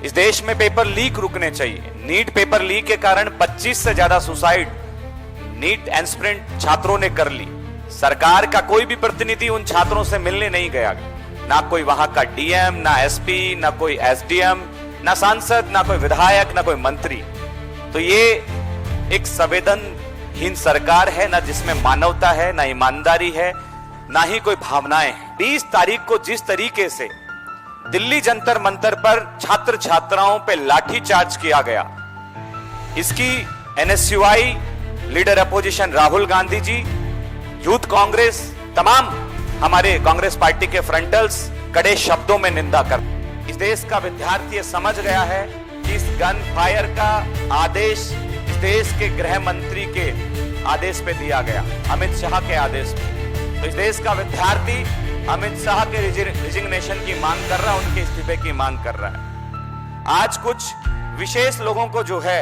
इस देश में पेपर लीक रुकने चाहिए। नीट पेपर लीक के कारण 25 से ज्यादा सुसाइड नीट एस्पिरेंट छात्रों ने कर ली। सरकार का कोई भी प्रतिनिधि उन छात्रों से मिलने नहीं गया, ना कोई वहां का डीएम, ना एसपी, ना कोई एसडीएम, ना सांसद, ना कोई विधायक, ना कोई मंत्री। तो ये एक संवेदनहीन सरकार है, ना जिसमें मानवता है, ना ईमानदारी है, ना ही कोई भावनाएं हैं। 20 तारीख को जिस तरीके से दिल्ली जंतर मंतर पर छात्र छात्राओं पे लाठीचार्ज किया गया, इसकी NSUI, leader opposition Rahul Gandhi ji, youth Congress, तमाम हमारे कांग्रेस पार्टी के फ्रंटल्स कड़े शब्दों में निंदा कर। इस देश का विद्यार्थी समझ गया है कि इस गन फायर का आदेश इस देश के गृह मंत्री के आदेश पे दिया गया, अमित शाह के आदेश पे। तो इस देश का विद्यार्थी अमित शाह के रिजिग्नेशन की मांग कर रहा है, उनके इस्तीफे की मांग कर रहा है। आज कुछ विशेष लोगों को जो है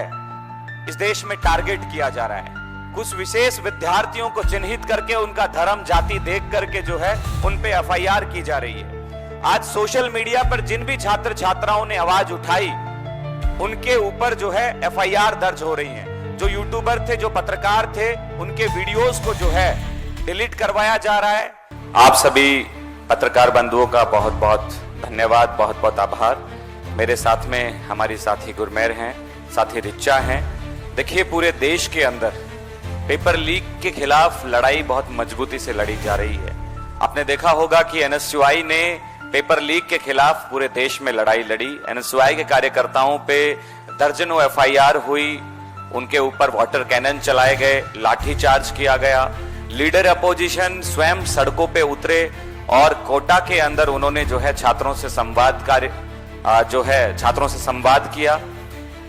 इस देश में टारगेट किया जा रहा है। कुछ विशेष विद्यार्थियों को चिन्हित करके उनका धर्म जाति देख करके जो है उन पे एफआईआर की जा रही है। आज सोशल मीडिया पर जिन भी छात्र छात्राओं ने आवाज उठाई उनके ऊपर जो है एफआईआर दर्ज हो रही है। जो यूट्यूबर थे, जो पत्रकार थे, उनके वीडियोस को जो है डिलीट करवाया जा रहा है। आप सभी पत्रकार बंधुओं का बहुत बहुत धन्यवाद, बहुत बहुत आभार। मेरे साथ में हमारी साथी गुरमेर हैं, साथी रिचा हैं। देखिए, पूरे देश के अंदर पेपर लीक के खिलाफ लड़ाई बहुत मजबूती से लड़ी जा रही है। आपने देखा होगा कि एनएसयूआई ने पेपर लीक के खिलाफ पूरे देश में लड़ाई लड़ी। एनएसयूआई के कार्यकर्ताओं पे दर्जनों एफआईआर हुई, उनके ऊपर वाटर कैनन चलाए गए, लाठीचार्ज किया गया। लीडर अपोजिशन स्वयं सड़कों पे उतरे और कोटा के अंदर उन्होंने जो है छात्रों से संवाद किया।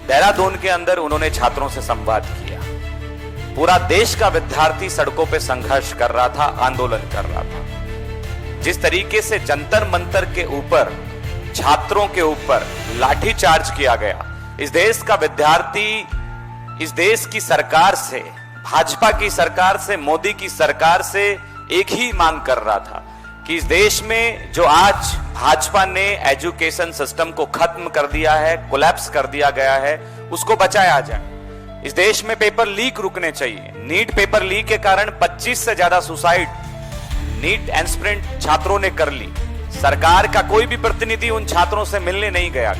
देहरादून के अंदर उन्होंने छात्रों से संवाद किया। पूरा देश का विद्यार्थी सड़कों पे संघर्ष कर रहा था, आंदोलन कर रहा था। जिस तरीके से जंतर मंतर के ऊपर छात्रों के ऊपर लाठीचार्ज किया गया, इस देश का विद्यार्थी इस देश की सरकार से, भाजपा की सरकार से, मोदी की सरकार से एक ही मांग कर रहा था कि इस देश में जो आज भाजपा ने एजुकेशन सिस्टम को खत्म कर दिया है, कोलैप्स कर दिया गया है, उसको बचाया जाए। इस देश में पेपर लीक रुकने चाहिए। नीट पेपर लीक के कारण 25 से ज्यादा सुसाइड नीट एस्पिरेंट छात्रों ने कर ली। सरकार का कोई भी प्रतिनिधि उन छात्रों से मिलने नहीं गया,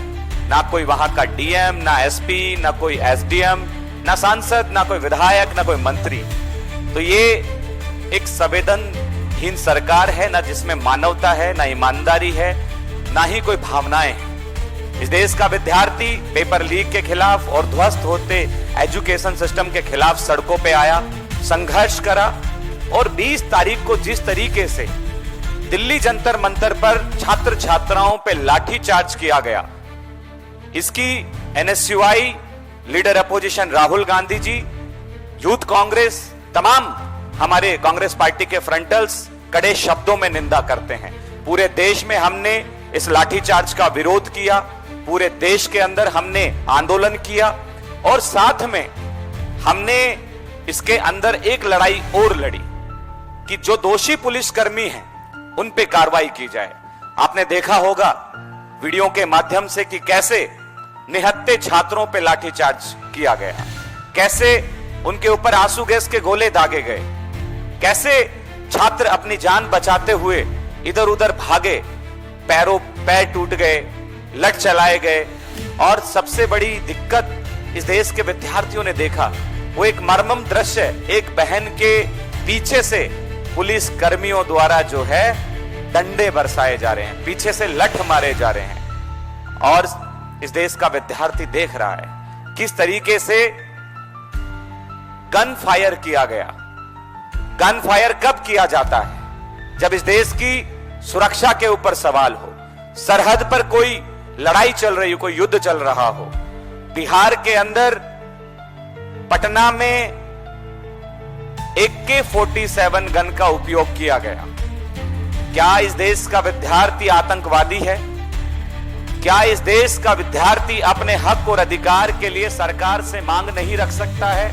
ना कोई वहां का डीएम, ना एसपी, ना कोई एसडीएम, ना सांसद, ना कोई विधायक, ना कोई मंत्री। तो ये एक संवेदनहीन सरकार है, ना जिसमें मानवता है, ना ईमानदारी है, ना ही कोई भावनाएं हैं। इस देश का विद्यार्थी पेपर लीक के खिलाफ और ध्वस्त होते एजुकेशन सिस्टम के खिलाफ सड़कों पे आया, संघर्ष करा। और 20 तारीख को जिस तरीके से दिल्ली जंतर मंतर पर छात्र छात्राओं पे लाठीचार्ज किया गया, इसकी NSUI, leader opposition Rahul Gandhi ji, youth Congress, तमाम हमारे कांग्रेस पार्टी के फ्रंटल्स कड़े शब्दों में निंदा करते हैं। पूरे देश में हमने इस लाठीचार्ज का विरोध किया, पूरे देश के अंदर हमने आंदोलन किया और साथ में हमने इसके अंदर एक लड़ाई और लड़ी कि जो दोषी पुलिसकर्मी हैं उन पे कार्रवाई की जाए। आपने देखा होगा वीडियो के माध्यम से कि कैसे निहत्थे छात्रों पे लाठीचार्ज किया गया, कैसे उनके ऊपर आंसू गैस के गोले दागे गए, कैसे छात्र अपनी जान बचाते हुए इधर उधर भागे, पैर टूट गए, लट चलाए गए। और सबसे बड़ी दिक्कत इस देश के विद्यार्थियों ने देखा वो एक मर्मम दृश्य, एक बहन के पीछे से पुलिस कर्मियों द्वारा जो है डंडे बरसाए जा रहे हैं, पीछे से लठ मारे जा रहे हैं। और इस देश का विद्यार्थी देख रहा है किस तरीके से गन फायर किया गया। गन फायर कब किया जाता है? जब इस देश की सुरक्षा के ऊपर सवाल हो, सरहद पर कोई लड़ाई चल रही हो, कोई युद्ध चल रहा हो। बिहार के अंदर पटना में AK-47 गन का उपयोग किया गया। क्या इस देश का विद्यार्थी आतंकवादी है? क्या इस देश का विद्यार्थी अपने हक और अधिकार के लिए सरकार से मांग नहीं रख सकता है?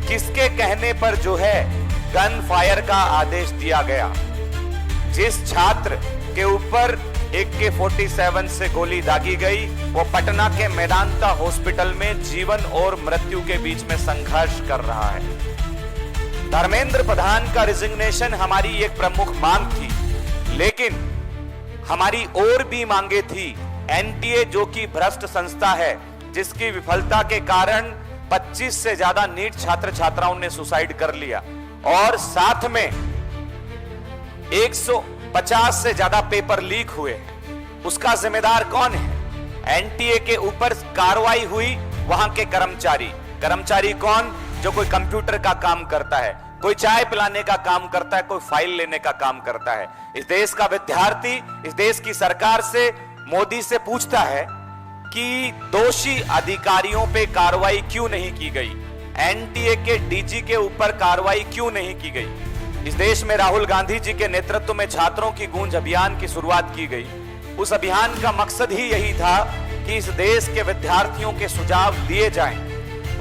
किसके कहने पर जो है गन फायर का आदेश दिया गया? जिस छात्र के ऊपर AK-47 से गोली दागी गई। वो पटना के मेदांता हॉस्पिटल में जीवन और मृत्यु के बीच में संघर्ष कर रहा है। धर्मेंद्र प्रधान का रिजिग्नेशन हमारी एक प्रमुख मांग थी, लेकिन हमारी और भी मांगे थी। एनटीए जो कि भ्रष्ट संस्था है, जिसकी विफलता के कारण 25 से ज्यादा नीट छात्र छात्राओं ने सुसाइड कर लिया और साथ में 150 से ज्यादा पेपर लीक हुए, उसका जिम्मेदार कौन है? एनटीए के ऊपर कार्रवाई हुई वहां के कर्मचारी कौन? जो कोई कंप्यूटर का काम करता है, कोई चाय पिलाने का काम करता है, कोई फाइल लेने का काम करता है। इस देश का विद्यार्थी इस देश की सरकार से, मोदी से पूछता है कि दोषी अधिकारियों पे कार्रवाई क्यों नहीं की गई? एनटीए के डीजी के ऊपर कार्रवाई क्यों नहीं की गई? इस देश में राहुल गांधी जी के नेतृत्व में छात्रों की गूंज अभियान की शुरुआत की गई। उस अभियान का मकसद ही यही था कि इस देश के विद्यार्थियों के सुझाव लिए जाएं।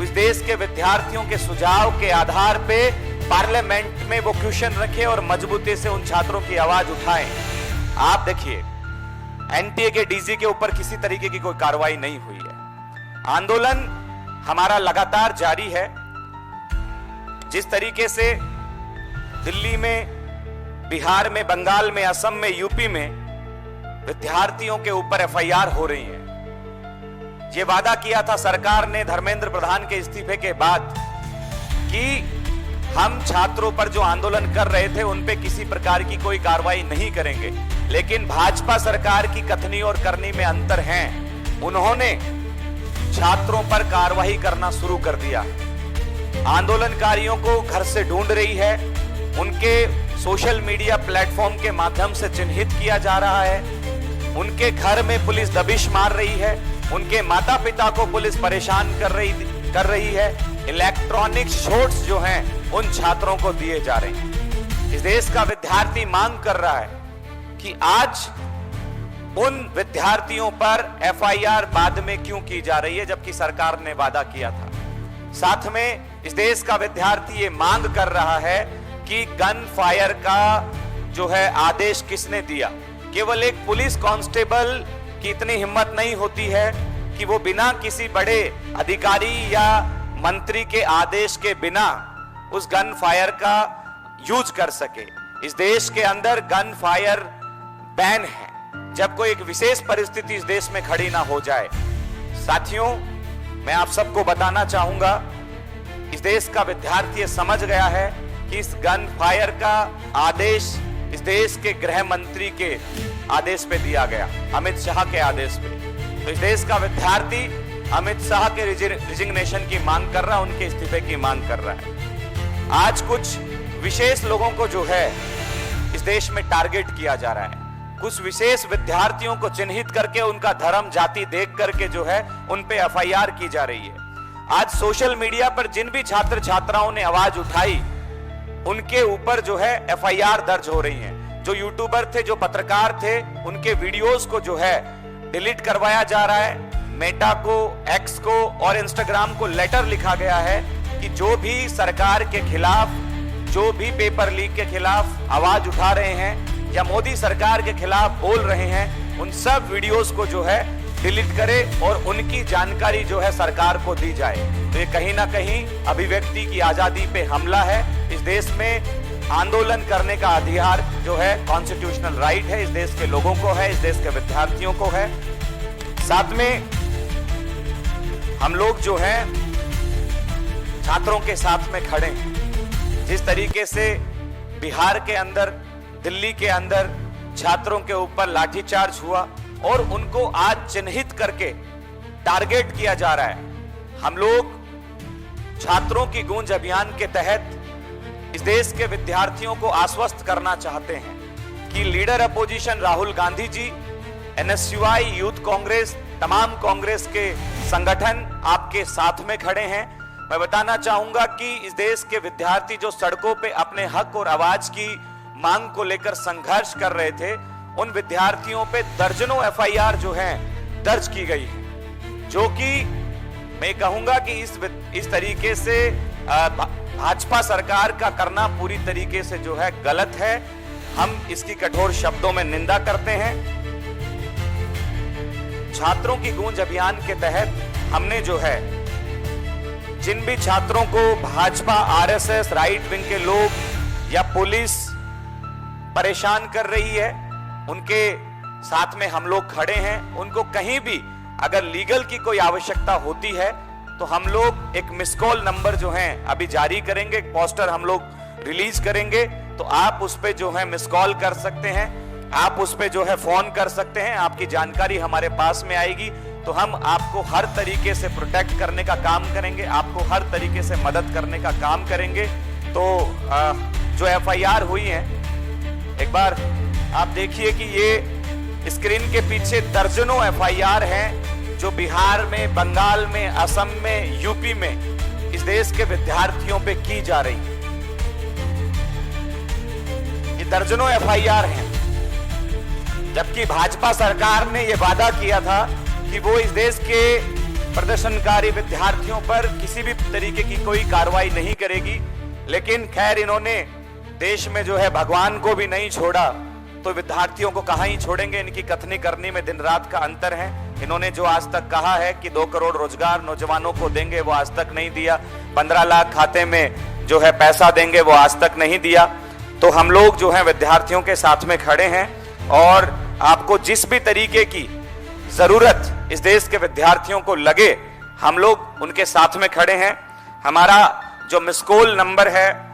इस देश के विद्यार्थियों के सुझाव के आधार पे पार्लियामेंट में वो क्वेश्चन रखे और मजबूती से उन छात्रों की आवाज उठाएं। आप देखिए, एनटीए के डीजी के ऊपर किसी तरीके की कोई कार्रवाई नहीं हुई है। आंदोलन हमारा लगातार जारी है। जिस तरीके से दिल्ली में, बिहार में, बंगाल में, असम में, यूपी में विद्यार्थियों के ऊपर एफआईआर हो रही है। यह वादा किया था सरकार ने धर्मेंद्र प्रधान के इस्तीफे के बाद कि हम छात्रों पर जो आंदोलन कर रहे थे उन पे किसी प्रकार की कोई कार्रवाई नहीं करेंगे, लेकिन भाजपा सरकार की कथनी और करनी में अंतर है। उन्होंने छात्रों पर कार्रवाई करना शुरू कर दिया। आंदोलनकारियों को घर से ढूंढ रही है, उनके सोशल मीडिया प्लेटफॉर्म के माध्यम से चिन्हित किया जा रहा है, उनके घर में पुलिस दबिश मार रही है, उनके माता पिता को पुलिस परेशान कर रही है। इलेक्ट्रॉनिक शॉट्स जो हैं उन छात्रों को दिए जा रहे हैं। इस देश का विद्यार्थी मांग कर रहा है कि आज उन विद्यार्थियों पर एफआईआर बाद में क्यों की जा रही है, जबकि सरकार ने वादा किया था। साथ में इस देश का विद्यार्थी ये मांग कर रहा है कि गन फायर का जो है आदेश किसने दिया। केवल एक पुलिस कांस्टेबल की इतनी हिम्मत नहीं होती है कि वो बिना किसी बड़े अधिकारी या मंत्री के आदेश के बिना उस गन फायर का यूज कर सके। इस देश के अंदर गन फायर बैन है जब कोई एक विशेष परिस्थिति इस देश में खड़ी ना हो जाए। साथियों, मैं आप सबको बताना चाहूंगा, इस देश का विद्यार्थी समझ गया है कि इस गन फायर का आदेश इस देश के गृह मंत्री के आदेश पे दिया गया, अमित शाह के आदेश पे। तो इस देश का विद्यार्थी अमित शाह के रिजिग्नेशन की मांग कर रहा है, उनके इस्तीफे की मांग कर रहा है। आज कुछ विशेष लोगों को जो है इस देश में टारगेट किया जा रहा है। कुछ विशेष विद्यार्थियों को चिन्हित करके उनका धर्म, जाति देख करके जो है उन पे एफआईआर की जा रही है। आज सोशल मीडिया पर जिन भी छात्र छात्राओं ने आवाज उठाई उनके ऊपर जो है एफआईआर दर्ज हो रही है। जो यूट्यूबर थे, जो पत्रकार थे, उनके वीडियोस को जो है डिलीट करवाया जा रहा है। मेटा को, एक्स को और इंस्टाग्राम को लेटर लिखा गया है कि जो भी सरकार के खिलाफ, जो भी पेपर लीक के खिलाफ आवाज उठा रहे हैं या मोदी सरकार के खिलाफ बोल रहे हैं, उन सब वीडियोस को जो है डिलीट करे और उनकी जानकारी जो है सरकार को दी जाए। तो ये कहीं ना कहीं अभिव्यक्ति की आजादी पे हमला है। इस देश में आंदोलन करने का अधिकार जो है कॉन्स्टिट्यूशनल राइट है, इस देश के लोगों को है, इस देश के विद्यार्थियों को है। साथ में हम लोग जो है छात्रों के साथ में खड़े हैं। जिस तरीके से बिहार के अंदर, दिल्ली के अंदर छात्रों के ऊपर लाठीचार्ज हुआ और उनको आज चिन्हित करके टारगेट किया जा रहा है। हम लोग छात्रों की गूंज अभियान के तहत इस देश के विद्यार्थियों को आश्वस्त करना चाहते हैं कि लीडर अपोजिशन राहुल गांधी जी, एनएसयूआई, यूथ कांग्रेस, तमाम कांग्रेस के संगठन आपके साथ में खड़े हैं। मैं बताना चाहूंगा कि इस देश के विद्यार्थी जो सड़कों पे अपने हक और आवाज की मांग को लेकर संघर्ष कर रहे थे, उन विद्यार्थियों पे दर्जनों एफआईआर जो हैं दर्ज की गई है, जो कि मैं कहूंगा कि इस तरीके से भाजपा सरकार का करना पूरी तरीके से जो है गलत है। हम इसकी कठोर शब्दों में निंदा करते हैं। छात्रों की गूंज अभियान के तहत हमने जो है जिन भी छात्रों को भाजपा, आरएसएस, राइट विंग के लोग या पुलिस परेशान कर रही है, उनके साथ में हम लोग खड़े हैं। उनको कहीं भी अगर लीगल की कोई आवश्यकता होती है तो हम लोग एक मिस कॉल नंबर जो है अभी जारी करेंगे, एक पोस्टर हम लोग रिलीज करेंगे, तो आप उस पे जो है मिस कॉल कर सकते हैं, आप उस पे जो है फोन कर सकते हैं, आपकी जानकारी हमारे पास में आएगी, तो हम आपको हर तरीके से प्रोटेक्ट करने का काम करेंगे, आपको हर तरीके से मदद करने का काम करेंगे। तो जो एफआईआर हुई है, एक बार आप देखिए कि ये स्क्रीन के पीछे दर्जनों एफआईआर हैं जो बिहार में, बंगाल में, असम में, यूपी में इस देश के विद्यार्थियों पे की जा रही है। ये दर्जनों एफआईआर हैं, जबकि भाजपा सरकार ने यह वादा किया था कि वो इस देश के प्रदर्शनकारी विद्यार्थियों पर किसी भी तरीके की कोई कार्रवाई नहीं करेगी। लेकिन खैर, इन्होंने देश में जो है भगवान को भी नहीं छोड़ा, तो विद्यार्थियों को कहां ही छोड़ेंगे। इनकी कथनी करनी में दिन रात का अंतर है। इन्होंने जो आज तक कहा है कि 2 करोड़ रोजगार नौजवानों को देंगे, वो आज तक नहीं दिया। 15 लाख खाते में जो है पैसा देंगे, वो आज तक नहीं दिया। तो हम लोग जो है विद्यार्थियों के साथ में खड़े हैं और आपको जिस भी तरीके की जरूरत इस देश के विद्यार्थियों को लगे, हम लोग उनके साथ में खड़े हैं। हमारा जो मिस कॉल नंबर है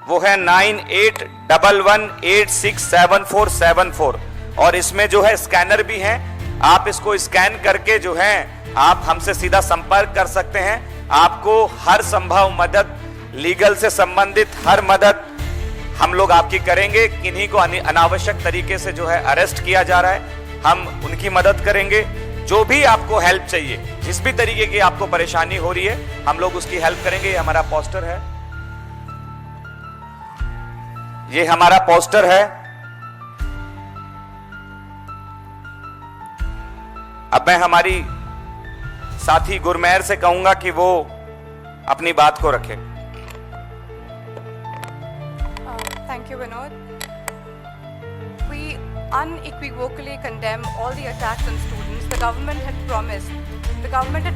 वो है 9811867474 और इसमें जो है स्कैनर भी है। आप इसको स्कैन करके जो है आप हमसे सीधा संपर्क कर सकते हैं। आपको हर संभव मदद, लीगल से संबंधित हर मदद हम लोग आपकी करेंगे। किन्हीं को अनावश्यक तरीके से जो है अरेस्ट किया जा रहा है, हम उनकी मदद करेंगे। जो भी आपको हेल्प चाहिए, जिस भी तरीके की आपको परेशानी हो रही है, हम लोग उसकी हेल्प करेंगे। ये हमारा पोस्टर है, ये हमारा पोस्टर है। अब मैं हमारी साथी गुरमेहर से कहूंगा कि वो अपनी बात को रखे। Thank you, Vinod. We unequivocally condemn all the attacks on students. The government had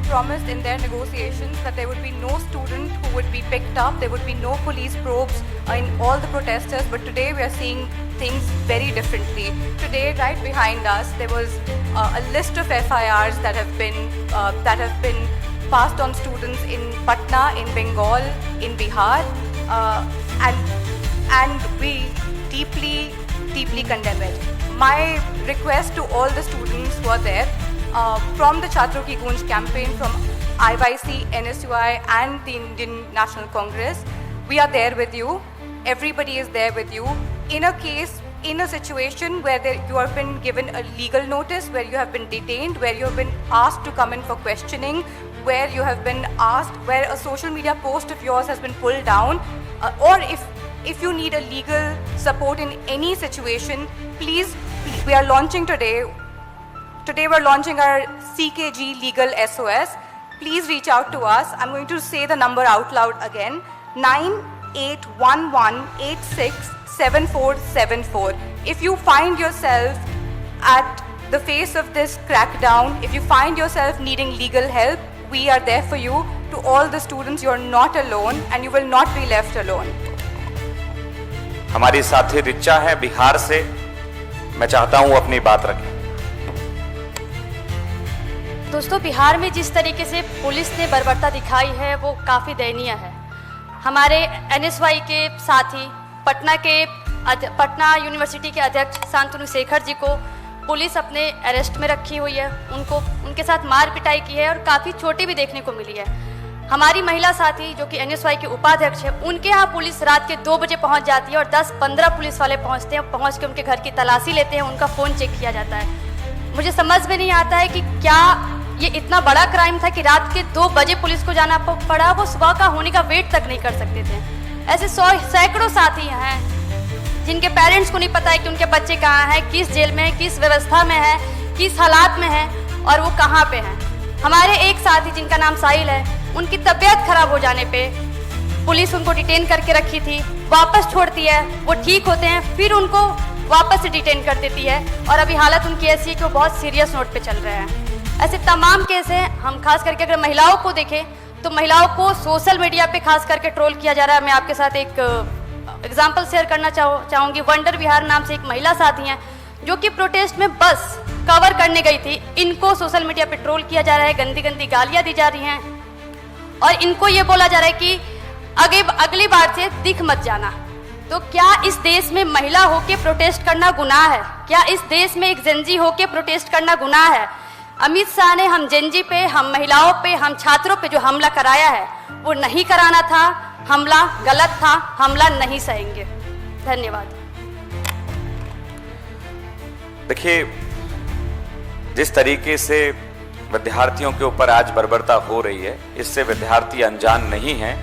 promised in their negotiations that there would be no student who would be picked up, there would be no police probes in all the protesters, but today we are seeing things very differently. Today, right behind us, there was a list of FIRs that have been passed on students in Patna, in Bengal, in Bihar, and we deeply condemn it. My request to all the students who are there, from the Chhatron Ki Goonj campaign, from IYC, NSUI and the Indian National Congress, we are there with you. Everybody is there with you. In a situation where you have been given a legal notice, where you have been detained, where you have been asked to come in for questioning, where you have been asked, where a social media post of yours has been pulled down, or if you need a legal support in any situation, please, we are launching today we're launching our CKG Legal SOS. Please reach out to us. I'm going to say the number out loud again, 9811867474. If you find yourself at the face of this crackdown, if you find yourself needing legal help, we are there for you. To all the students, you're not alone and you will not be left alone. हमारी साथी रिचा है बिहार से, मैं चाहता हूं अपनी बात रखें। दोस्तों, बिहार में जिस तरीके से पुलिस ने बर्बरता दिखाई है वो काफ़ी दयनीय है। हमारे एनएसवाई के साथी, पटना यूनिवर्सिटी के अध्यक्ष शांतनु शेखर जी को पुलिस अपने अरेस्ट में रखी हुई है। उनके साथ मार पिटाई की है और काफ़ी चोटें भी देखने को मिली है। हमारी महिला साथी जो कि एनएसवाई के उपाध्यक्ष है, उनके यहाँ पुलिस रात के 2 बजे पहुँच जाती है और 10-15 पुलिस वाले पहुँचते हैं। पहुँच के उनके घर की तलाशी लेते हैं, उनका फ़ोन चेक किया जाता है। मुझे समझ में नहीं आता है कि क्या ये इतना बड़ा क्राइम था कि रात के 2 बजे पुलिस को जाना पड़ा। वो सुबह का होने का वेट तक नहीं कर सकते थे। ऐसे सैकड़ों साथी हैं जिनके पेरेंट्स को नहीं पता है कि उनके बच्चे कहाँ हैं, किस जेल में है, किस व्यवस्था में है, किस हालात में है और वो कहाँ पे हैं। हमारे एक साथी जिनका नाम साहिल है, उनकी तबीयत खराब हो जाने पे पुलिस उनको डिटेन करके रखी थी, वापस छोड़ती है, वो ठीक होते हैं, फिर उनको वापस से डिटेन कर देती है और अभी हालत उनकी ऐसी है कि वो बहुत सीरियस नोट पे चल रहे हैं। ऐसे तमाम केस हैं। हम खास करके अगर महिलाओं को देखें तो महिलाओं को सोशल मीडिया पे खास करके ट्रोल किया जा रहा है। मैं आपके साथ एक एग्जाम्पल शेयर करना चाहूँगी। वंडर विहार नाम से एक महिला साथी हैं जो कि प्रोटेस्ट में बस कवर करने गई थी। इनको सोशल मीडिया पे ट्रोल किया जा रहा है, गंदी गंदी गालियाँ दी जा रही हैं और इनको ये बोला जा रहा है कि अगली बार से दिख मत जाना। तो क्या इस देश में महिला होके प्रोटेस्ट करना गुनाह है? क्या इस देश में एक जेनजी होके प्रोटेस्ट करना गुनाह है? अमित शाह ने हम जेनजी पे, हम महिलाओं पे, हम छात्रों पे जो हमला कराया है वो नहीं कराना था। हमला गलत था, हमला नहीं सहेंगे। धन्यवाद। देखिए, जिस तरीके से विद्यार्थियों के ऊपर आज बर्बरता हो रही है, इससे विद्यार्थी अनजान नहीं है।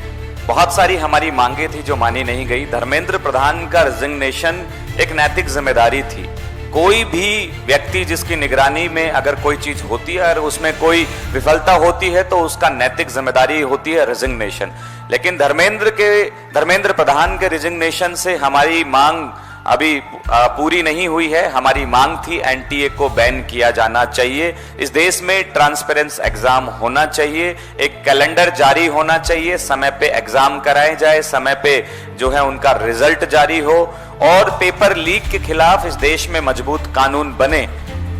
बहुत सारी हमारी मांगे थी जो मानी नहीं गई। धर्मेंद्र प्रधान का रिजिग्नेशन एक नैतिक जिम्मेदारी थी। कोई भी व्यक्ति जिसकी निगरानी में अगर कोई चीज होती है और उसमें कोई विफलता होती है तो उसका नैतिक जिम्मेदारी होती है रिजिग्नेशन। लेकिन धर्मेंद्र प्रधान के रिजिग्नेशन से हमारी मांग अभी पूरी नहीं हुई है। हमारी मांग थी एनटीए को बैन किया जाना चाहिए। इस देश में ट्रांसपेरेंस एग्जाम होना चाहिए, एक कैलेंडर जारी होना चाहिए, समय पे एग्जाम कराए जाए, समय पे जो है उनका रिजल्ट जारी हो और पेपर लीक के खिलाफ इस देश में मजबूत कानून बने।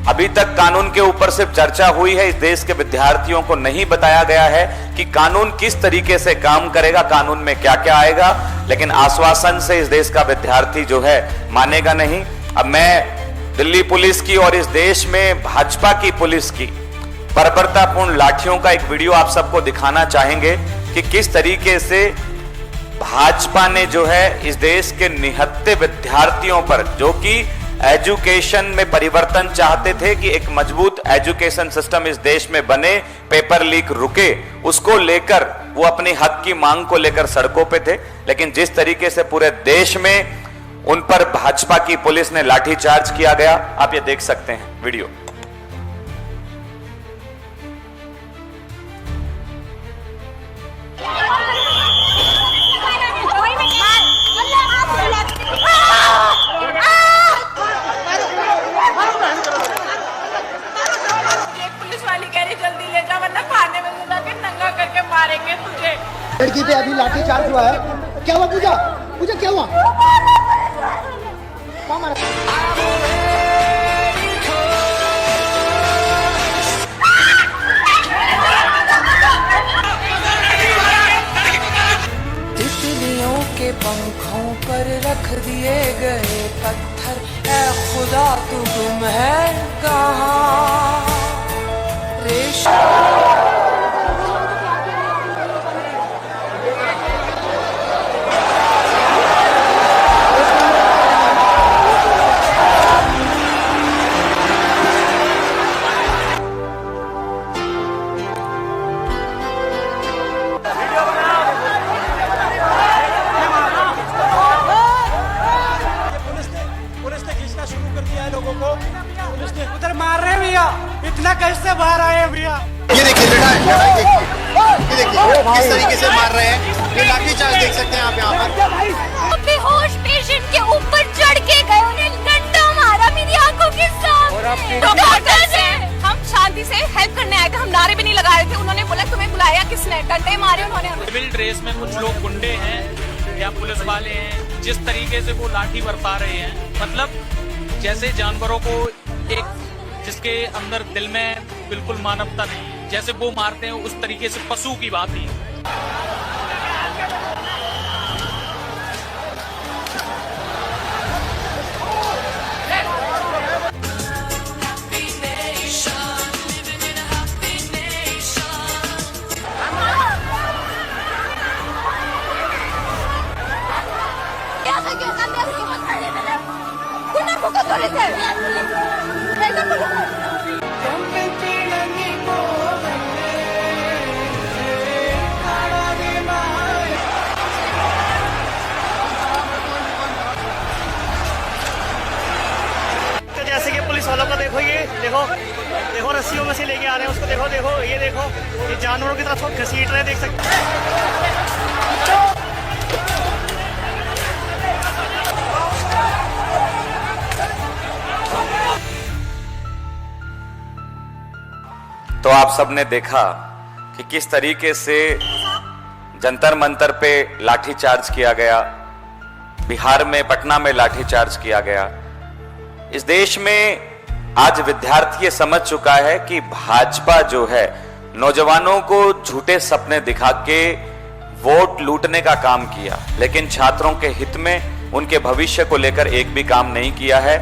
अभी तक कानून के ऊपर सिर्फ चर्चा हुई है। इस देश के विद्यार्थियों को नहीं बताया गया है कि कानून किस तरीके से काम करेगा, कानून में क्या क्या आएगा। लेकिन आश्वासन से इस देश का विद्यार्थी जो है मानेगा नहीं। अब मैं दिल्ली पुलिस की और इस देश में भाजपा की पुलिस की बर्बरतापूर्ण लाठियों का एक वीडियो आप सबको दिखाना चाहेंगे कि किस तरीके से भाजपा ने जो है इस देश के निहत्थे विद्यार्थियों पर, जो कि एजुकेशन में परिवर्तन चाहते थे कि एक मजबूत एजुकेशन सिस्टम इस देश में बने, पेपर लीक रुके, उसको लेकर वो अपने हक की मांग को लेकर सड़कों पे थे। लेकिन जिस तरीके से पूरे देश में उन पर भाजपा की पुलिस ने लाठीचार्ज किया गया, आप ये देख सकते हैं वीडियो। लड़की पे अभी लाठी चार्ज हुआ है। क्या हुआ पूजा? पूजा क्या हुआ? कहाँ मारा? तितलियों के पंखों पर रख दिए गए पत्थर, ऐ खुदा तू गुम है कहाँ? रेशम उधर मार रहे हैं भैया, इतना कैसे बाहर आए हैं भैया? ये देखिए लड़ाई देखिए, ये देखिए किस तरीके से मार रहे हैं। ये लाठी चार्ज देख सकते हैं आप यहाँ पर। बेहोश पेशेंट के ऊपर चढ़ के गए, उन्हें डंडा मारा मेरी आंखों के सामने। डॉक्टर से हम शांति से हेल्प करने आए थे, हम नारे भी नहीं लगा रहे थे। उन्होंने बोला तुम्हें बुलाया किसने? डंडे मारे उन्होंने। सिविल ड्रेस में कुछ लोग गुंडे हैं या पुलिस वाले हैं, जिस तरीके से वो लाठी बरपा रहे हैं, मतलब जैसे जानवरों को, एक जिसके अंदर दिल में बिल्कुल मानवता नहीं, जैसे वो मारते हैं उस तरीके से पशु की बात ही। जैसे कि पुलिस वालों का देखो, ये देखो रस्सियों में से लेके आ रहे हैं उसको। देखो ये जानवरों की तरफ घसीट रहे, देख सकते हैं। तो आप सबने देखा कि किस तरीके से जंतर मंतर पे लाठीचार्ज किया गया, बिहार में पटना में लाठीचार्ज किया गया। इस देश में आज विद्यार्थी ये समझ चुका है कि भाजपा जो है नौजवानों को झूठे सपने दिखा के वोट लूटने का काम किया, लेकिन छात्रों के हित में उनके भविष्य को लेकर एक भी काम नहीं किया है।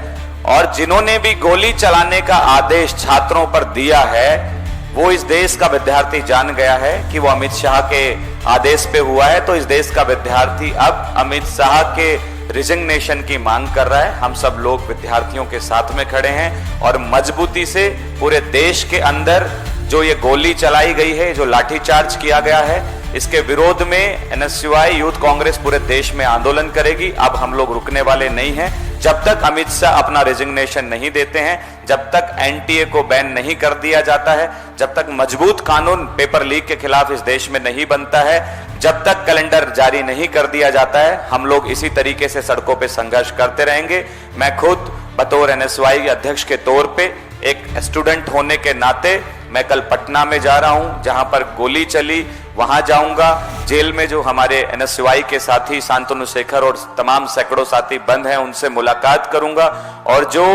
और जिन्होंने भी गोली चलाने का आदेश छात्रों पर दिया है, वो इस देश का विद्यार्थी जान गया है कि वो अमित शाह के आदेश पे हुआ है। तो इस देश का विद्यार्थी अब अमित शाह के रिजिग्नेशन की मांग कर रहा है। हम सब लोग विद्यार्थियों के साथ में खड़े हैं और मजबूती से पूरे देश के अंदर जो ये गोली चलाई गई है, जो लाठीचार्ज किया गया है, इसके विरोध में एनएसयूआई यूथ कांग्रेस पूरे देश में आंदोलन करेगी। अब हम लोग रुकने वाले नहीं हैं जब तक अमित शाह अपना रेजिग्नेशन नहीं देते हैं, जब तक एनटीए को बैन नहीं कर दिया जाता है, जब तक मजबूत कानून पेपर लीक के खिलाफ इस देश में नहीं बनता है, जब तक कैलेंडर जारी नहीं कर दिया जाता है, हम लोग इसी तरीके से सड़कों पे संघर्ष करते रहेंगे। मैं खुद बतौर एनएसयूआई अध्यक्ष के तौर पे एक स्टूडेंट होने के नाते मैं कल पटना में जा रहा हूं, जहां पर गोली चली, वहां जाऊंगा। जेल में जो हमारे एनएसयूआई के साथी शांतनु शेखर और तमाम सैकड़ों साथी बंद हैं, उनसे मुलाकात करूंगा। और जो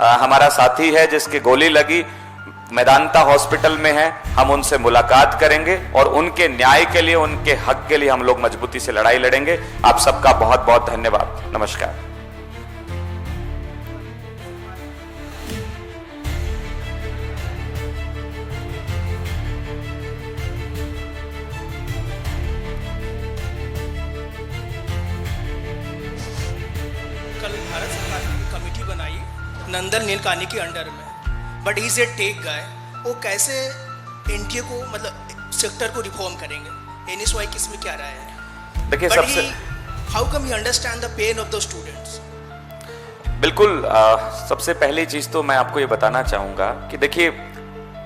हमारा साथी है जिसकी गोली लगी मेदांता हॉस्पिटल में है, हम उनसे मुलाकात करेंगे और उनके न्याय के लिए, उनके हक के लिए हम लोग मजबूती से लड़ाई लड़ेंगे। आप सबका बहुत बहुत धन्यवाद। नमस्कार। कल भारत सरकार ने कमेटी बनाई नंदन नीलकानी के अंडर में, बट इज ए टेक गाय। वो कैसे एनटीए को मतलब सेक्टर को रिफॉर्म करेंगे? एनएसयूआई की इसमें क्या राय है? देखिए, सबसे how come he understand the pain of the students? बिल्कुल, सबसे पहली चीज तो मैं आपको ये बताना चाहूंगा कि देखिए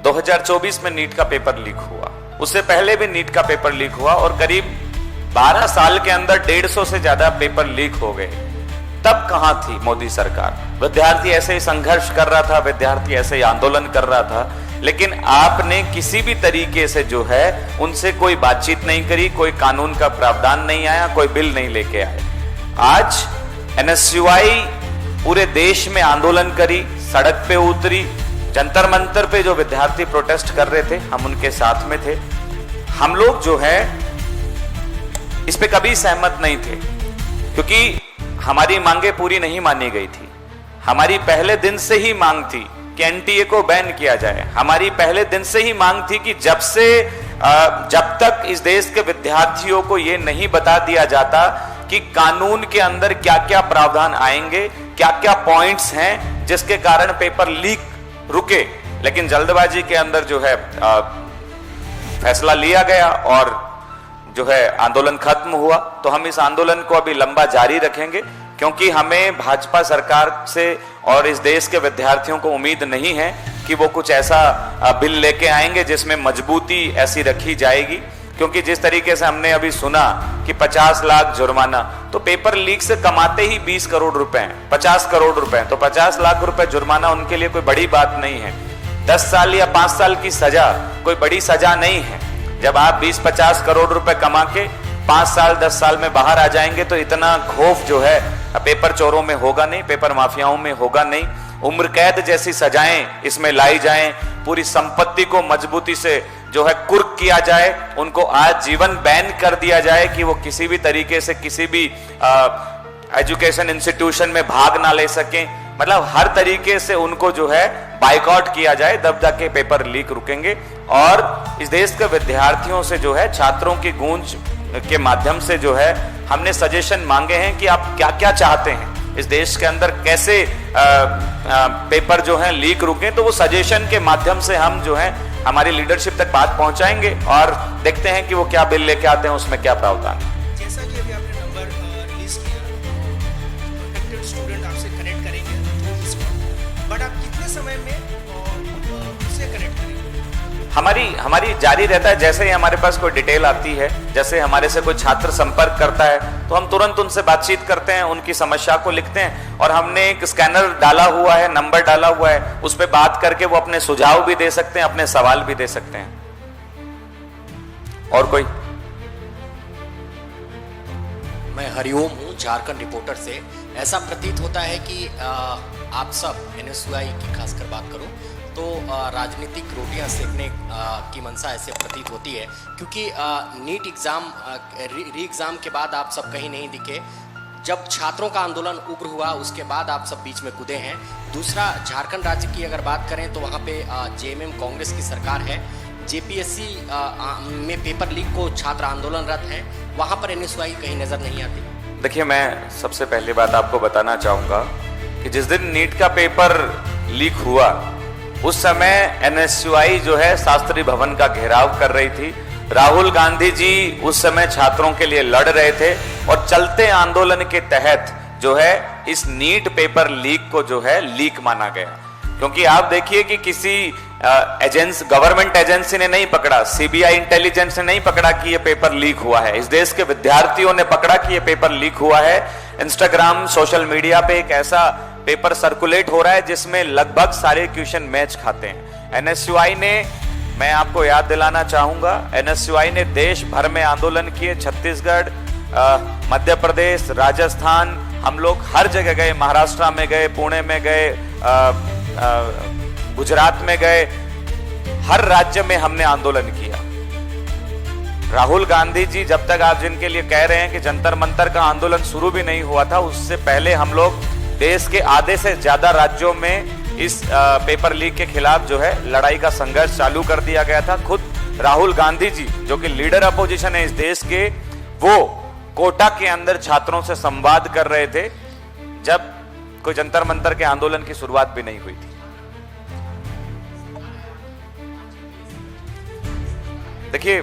2024 में नीट का पेपर लीक हुआ, उससे पहले भी नीट का पेपर लीक हुआ और करीब 12 साल के अंदर 150 से ज्यादा पेपर लीक हो गए। तब कहां थी मोदी सरकार? विद्यार्थी ऐसे ही संघर्ष कर रहा था, विद्यार्थी ऐसे ही आंदोलन कर रहा था, लेकिन आपने किसी भी तरीके से जो है उनसे कोई बातचीत नहीं करी, कोई कानून का प्रावधान नहीं आया, कोई बिल नहीं लेके आए। आज एनएसयूआई पूरे देश में आंदोलन करी, सड़क पे उतरी, जंतर मंतर पे जो विद्यार्थी प्रोटेस्ट कर रहे थे हम उनके साथ में थे। हम लोग जो है इस पे कभी सहमत नहीं थे, क्योंकि हमारी मांगे पूरी नहीं मानी गई थी। हमारी पहले दिन से ही मांग थी कि एनटीए को बैन किया जाए। हमारी पहले दिन से ही मांग थी कि जब तक इस देश के विद्यार्थियों को यह नहीं बता दिया जाता कि कानून के अंदर क्या क्या प्रावधान आएंगे, क्या क्या पॉइंट्स हैं जिसके कारण पेपर लीक रुके, लेकिन जल्दबाजी के अंदर जो है फैसला लिया गया और जो है आंदोलन खत्म हुआ। तो हम इस आंदोलन को अभी लंबा जारी रखेंगे, क्योंकि हमें भाजपा सरकार से और इस देश के विद्यार्थियों को उम्मीद नहीं है कि वो कुछ ऐसा बिल लेके आएंगे जिसमें मजबूती ऐसी रखी जाएगी। क्योंकि जिस तरीके से हमने अभी सुना कि 50 लाख जुर्माना, तो पेपर लीक से कमाते ही 20 करोड़ रुपए हैं, 50 करोड़ रुपए, तो 50 लाख रुपए जुर्माना उनके लिए कोई बड़ी बात नहीं है। 10 साल या 5 साल की सजा कोई बड़ी सजा नहीं है। जब आप 20-50 करोड़ रुपए कमा के 5 साल 10 साल में बाहर आ जाएंगे तो इतना खौफ जो है पेपर चोरों में होगा नहीं, पेपर माफियाओं में होगा नहीं। उम्र कैद जैसी सजाएं इसमें लाई जाएं, पूरी संपत्ति को मजबूती से जो है कुर्क किया जाए, उनको आज जीवन बैन कर दिया जाए कि वो किसी भी तरीके से किसी भी एजुकेशन इंस्टीट्यूशन में भाग ना ले सकें। मतलब हर तरीके से उनको जो है बाइकआउट किया जाए, तब जाके पेपर लीक रुकेंगे। और इस देश के विद्यार्थियों से जो है, छात्रों की गूंज के माध्यम से जो है हमने सजेशन मांगे हैं कि आप क्या क्या चाहते हैं इस देश के अंदर, कैसे पेपर जो है लीक रुके। तो वो सजेशन के माध्यम से हम जो है हमारी लीडरशिप तक बात पहुंचाएंगे और देखते हैं कि वो क्या बिल लेके आते हैं, उसमें क्या प्रावधान है। जैसा कि अभी आपने नंबर रिलीज किया, प्रोटेक्टेड स्टूडेंट आपसे कनेक्ट करेंगे, बट आप कितने समय में उससे कनेक्ट करेंगे? हमारी जारी रहता है। जैसे ही हमारे पास कोई डिटेल आती है, जैसे हमारे से कोई छात्र संपर्क करता है, तो हम तुरंत उनसे बातचीत करते हैं, उनकी समस्या को लिखते हैं और हमने एक स्कैनर डाला हुआ है, नंबर डाला हुआ है, उस पर बात करके वो अपने सुझाव भी दे सकते हैं, अपने सवाल भी दे सकते हैं। और कोई? मैं हरिओम हूँ, झारखंड रिपोर्टर से। ऐसा प्रतीत होता है कि आप सब NSUI की खासकर बात करूँ तो राजनीतिक रोटियां सेकने की मंशा ऐसे प्रतीत होती है, क्योंकि नीट एग्ज़ाम री एग्ज़ाम के बाद आप सब कहीं नहीं दिखे। जब छात्रों का आंदोलन उग्र हुआ उसके बाद आप सब बीच में कूदे हैं। दूसरा, झारखंड राज्य की अगर बात करें तो वहाँ पे JMM कांग्रेस की सरकार है। JPSC में पेपर लीक को छात्र आंदोलनरत हैं, वहाँ पर NSUI कहीं नज़र नहीं आती। देखिए, मैं सबसे पहली बात आपको बताना चाहूँगा कि जिस दिन नीट का पेपर लीक हुआ उस समय NSUI जो है शास्त्री भवन का घेराव कर रही थी। राहुल गांधी जी उस समय छात्रों के लिए लड़ रहे थे और चलते आंदोलन के तहत जो है इस नीट पेपर लीक को जो है लीक माना गया। क्योंकि आप देखिए कि किसी गवर्नमेंट एजेंसी ने नहीं पकड़ा, CBI इंटेलिजेंस ने नहीं पकड़ा कि ये पेपर लीक हुआ है। इस देश के विद्यार्थियों ने पकड़ा कि ये पेपर लीक हुआ है। इंस्टाग्राम, सोशल मीडिया पे एक ऐसा पेपर सर्कुलेट हो रहा है जिसमें लगभग सारे क्वेश्चन मैच खाते हैं। NSUI ने, मैं आपको याद दिलाना चाहूंगा, NSUI ने देश भर में आंदोलन किए। छत्तीसगढ़, मध्य प्रदेश, राजस्थान, हम लोग हर जगह गए, महाराष्ट्र में गए, पुणे में गए, गुजरात में गए, हर राज्य में हमने आंदोलन किया। राहुल गांधी जी जब तक आप जिनके लिए कह रहे हैं कि जंतर मंतर का आंदोलन शुरू भी नहीं हुआ था, उससे पहले हम लोग देश के आधे से ज्यादा राज्यों में इस पेपर लीक के खिलाफ जो है लड़ाई का संघर्ष चालू कर दिया गया था। खुद राहुल गांधी जी जो कि लीडर अपोजिशन है इस देश के, वो कोटा के अंदर छात्रों से संवाद कर रहे थे जब कोई जंतर मंतर के आंदोलन की शुरुआत भी नहीं हुई थी। देखिए,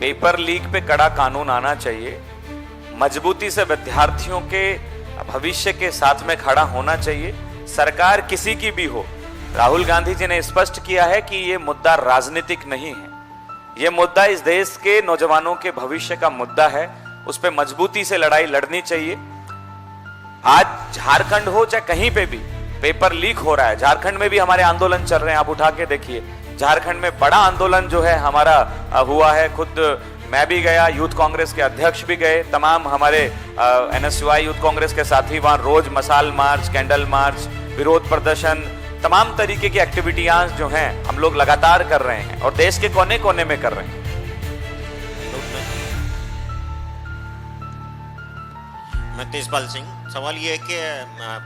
पेपर लीक पे कड़ा कानून आना चाहिए, मजबूती से विद्यार्थियों के भविष्य के साथ में खड़ा होना चाहिए, सरकार किसी की भी हो। राहुल गांधी जी ने स्पष्ट किया है कि यह मुद्दा राजनीतिक नहीं है, यह मुद्दा इस देश के नौजवानों के भविष्य का मुद्दा है, उस पर मजबूती से लड़ाई लड़नी चाहिए। आज झारखंड हो चाहे कहीं पे भी पेपर लीक हो रहा है, झारखंड में भी हमारे आंदोलन चल रहे हैं, आप उठा के देखिए। झारखंड में बड़ा आंदोलन जो है हमारा हुआ है, खुद मैं भी गया, यूथ कांग्रेस के अध्यक्ष भी गए, तमाम हमारे NSUI यूथ कांग्रेस के साथी वहां रोज मसाल मार्च, कैंडल मार्च, विरोध प्रदर्शन, तमाम तरीके की एक्टिविटीज जो हैं हम लोग लगातार कर रहे हैं और देश के कोने कोने में कर रहे हैं। मैं तेजपाल सिंह। सवाल ये है कि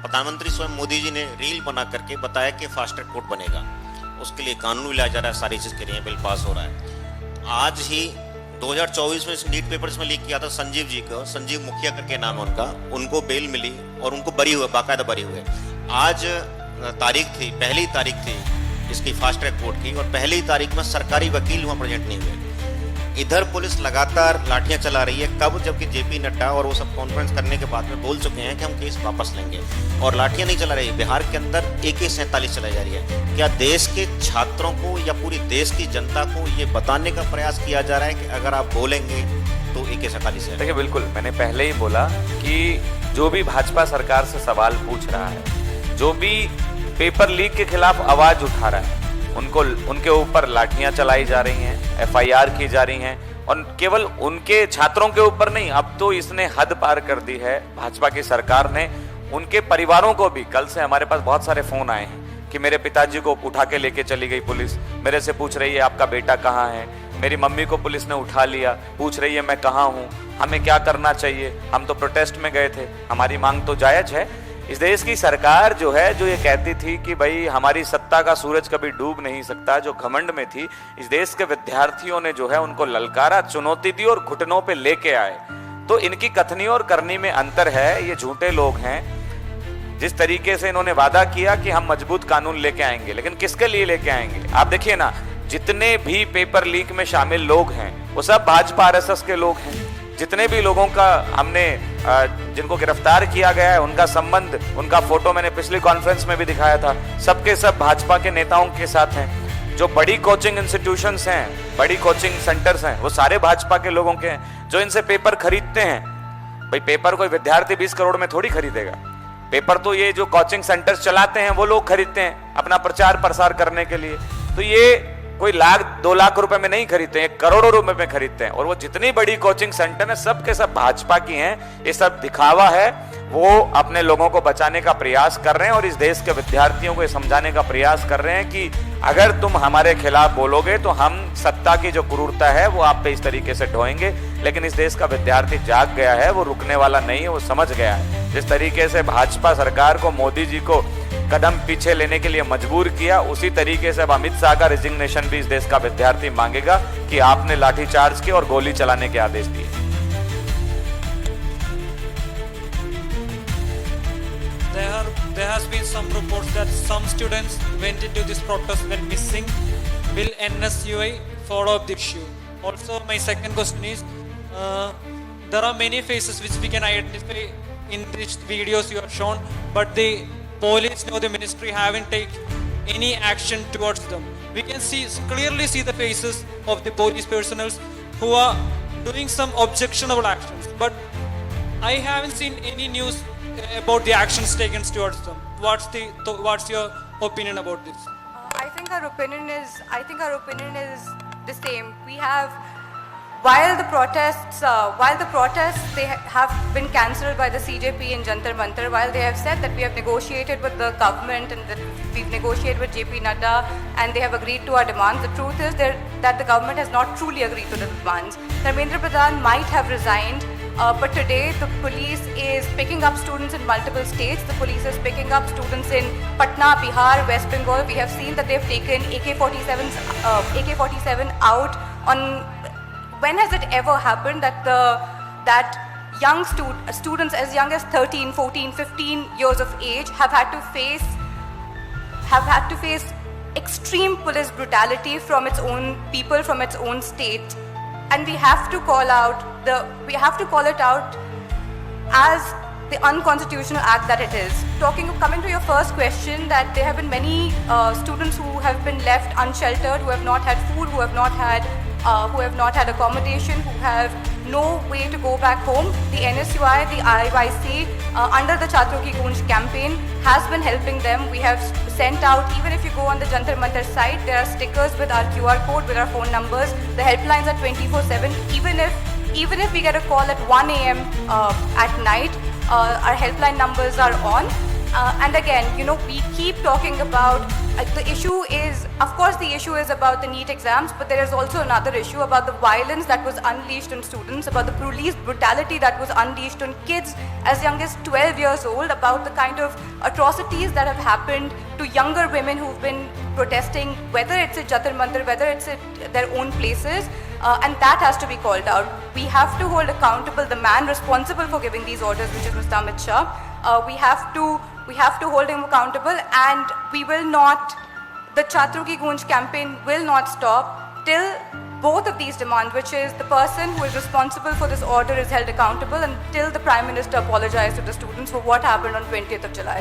प्रधानमंत्री स्वयं मोदी जी ने रील बना करके बताया कि फास्ट ट्रैक कोर्ट बनेगा, उसके लिए कानून लाया जा रहा है, सारी चीज़ के लिए बिल पास हो रहा है। आज ही 2024 में इस नीट पेपर्स में लीक किया था संजीव जी को, संजीव मुखिया करके नाम है उनका, उनको बेल मिली और उनको बरी हुए, बाकायदा बरी हुए। आज तारीख थी, पहली तारीख थी इसकी फास्ट ट्रैक कोर्ट की, और पहली तारीख में सरकारी वकील वहाँ प्रेजेंट नहीं हुए। इधर पुलिस लगातार लाठियां चला रही है, कब, जबकि JP नड्डा और वो सब कॉन्फ्रेंस करने के बाद में बोल चुके हैं कि हम केस वापस लेंगे, और लाठियां नहीं चला रही। बिहार के अंदर AK-47 चलाई जा रही है। क्या देश के छात्रों को या पूरी देश की जनता को ये बताने का प्रयास किया जा रहा है कि अगर आप बोलेंगे तो AK-47 है? देखिए, बिल्कुल, मैंने पहले ही बोला कि जो भी भाजपा सरकार से सवाल पूछ रहा है, जो भी पेपर लीक के खिलाफ आवाज उठा रहा है, उनके ऊपर लाठियां चलाई जा रही हैं, FIR की जा रही हैं, और केवल उनके छात्रों के ऊपर नहीं, अब तो इसने हद पार कर दी है भाजपा की सरकार ने। उनके परिवारों को भी, कल से हमारे पास बहुत सारे फोन आए हैं कि मेरे पिताजी को उठा के लेके चली गई पुलिस, मेरे से पूछ रही है आपका बेटा कहाँ है, मेरी मम्मी को पुलिस ने उठा लिया, पूछ रही है मैं कहाँ हूँ, हमें क्या करना चाहिए, हम तो प्रोटेस्ट में गए थे, हमारी मांग तो जायज है। इस देश की सरकार जो है, जो ये कहती थी कि भाई हमारी सत्ता का सूरज कभी डूब नहीं सकता, जो घमंड में थी, इस देश के विद्यार्थियों ने जो है उनको ललकारा, चुनौती दी और घुटनों पे लेके आए। तो इनकी कथनी और करनी में अंतर है, ये झूठे लोग हैं। जिस तरीके से इन्होंने वादा किया कि हम मजबूत कानून लेके आएंगे, लेकिन किसके लिए लेके आएंगे? आप देखिए ना, जितने भी पेपर लीक में शामिल लोग हैं वो सब भाजपा RSS के लोग हैं। जितने भी लोगों का हमने जिनको गिरफ्तार किया गया है, उनका संबंध, उनका फोटो मैंने पिछली कॉन्फ्रेंस में भी दिखाया था, सबके सब भाजपा के नेताओं के साथ हैं। जो बड़ी कोचिंग इंस्टीट्यूशंस हैं, बड़ी कोचिंग सेंटर्स हैं, वो सारे भाजपा के लोगों के हैं जो इनसे पेपर खरीदते हैं। भाई पेपर कोई विद्यार्थी 20 करोड़ में थोड़ी खरीदेगा, पेपर तो ये जो कोचिंग सेंटर्स चलाते हैं वो लोग खरीदते हैं अपना प्रचार प्रसार करने के लिए। तो ये कोई लाख 2 लाख रुपए में नहीं खरीदते हैं, करोड़ों रुपए में खरीदते हैं। और वो जितनी बड़ी कोचिंग सेंटर है सब के सब भाजपा की हैं। ये सब दिखावा है, वो अपने लोगों को बचाने का प्रयास कर रहे हैं और इस देश के विद्यार्थियों को ये समझाने का प्रयास कर रहे हैं कि अगर तुम हमारे खिलाफ बोलोगे तो हम सत्ता की जो क्रूरता है वो आप पे इस तरीके से ढोएंगे। लेकिन इस देश का विद्यार्थी जाग गया है, वो रुकने वाला नहीं है, वो समझ गया है। जिस तरीके से भाजपा सरकार को मोदी जी को कदम पीछे लेने के लिए मजबूर किया, उसी तरीके से अब अमित शाह का रिजिग्नेशन भी इस देश का विद्यार्थी मांगेगा कि आपने लाठीचार्ज किए और गोली चलाने के आदेश दिए। There has been some reports that some students went into this protest when missing. Will NSUI follow up the issue? Also, my second question is, there are many faces which we can identify in these videos you have shown, but the police or the ministry haven't taken any action towards them. We can clearly see the faces of the police personnel who are doing some objectionable actions, but I haven't seen any news about the actions taken towards them. What's your opinion about this? I think our opinion is the same. We have, while the protests they have been cancelled by the CJP in Jantar Mantar, while they have said that we have negotiated with the government and that we've negotiated with JP Nadda and they have agreed to our demands, the truth is that the government has not truly agreed to the demands. Dharmendra Pradhan might have resigned, but today the police is picking up students in multiple states. The police is picking up students in Patna, Bihar, West Bengal. We have seen that they've taken AK-47 out on. When has it ever happened that young students as young as 13, 14, 15 years of age have had to face extreme police brutality from its own people, from its own state? And we have to call it out as the unconstitutional act that it is. Coming to your first question, that there have been many students who have been left unsheltered, who have not had food, who have not had accommodation, who have no way to go back home. The NSUI, the IYC, under the Chhatron Ki Goonj campaign, has been helping them. We have sent out, even if you go on the Jantar Mantar site, there are stickers with our QR code, with our phone numbers. The helplines are 24/7. Even if we get a call at 1 a.m. At night, our helpline numbers are on. And again, we keep talking about the issue is, of course, the issue is about the NEET exams, but there is also another issue about the violence that was unleashed on students, about the police brutality that was unleashed on kids as young as 12 years old, about the kind of atrocities that have happened to younger women who've been protesting, whether it's at Jantar Mantar, whether it's at their own places, and that has to be called out. We have to hold accountable the man responsible for giving these orders, which is Mr. Amit Shah. We have to hold him accountable, and we will not, the Chhatron Ki Goonj campaign will not stop till both of these demands, which is the person who is responsible for this order is held accountable, and till the Prime Minister apologized to the students for what happened on 20th of July.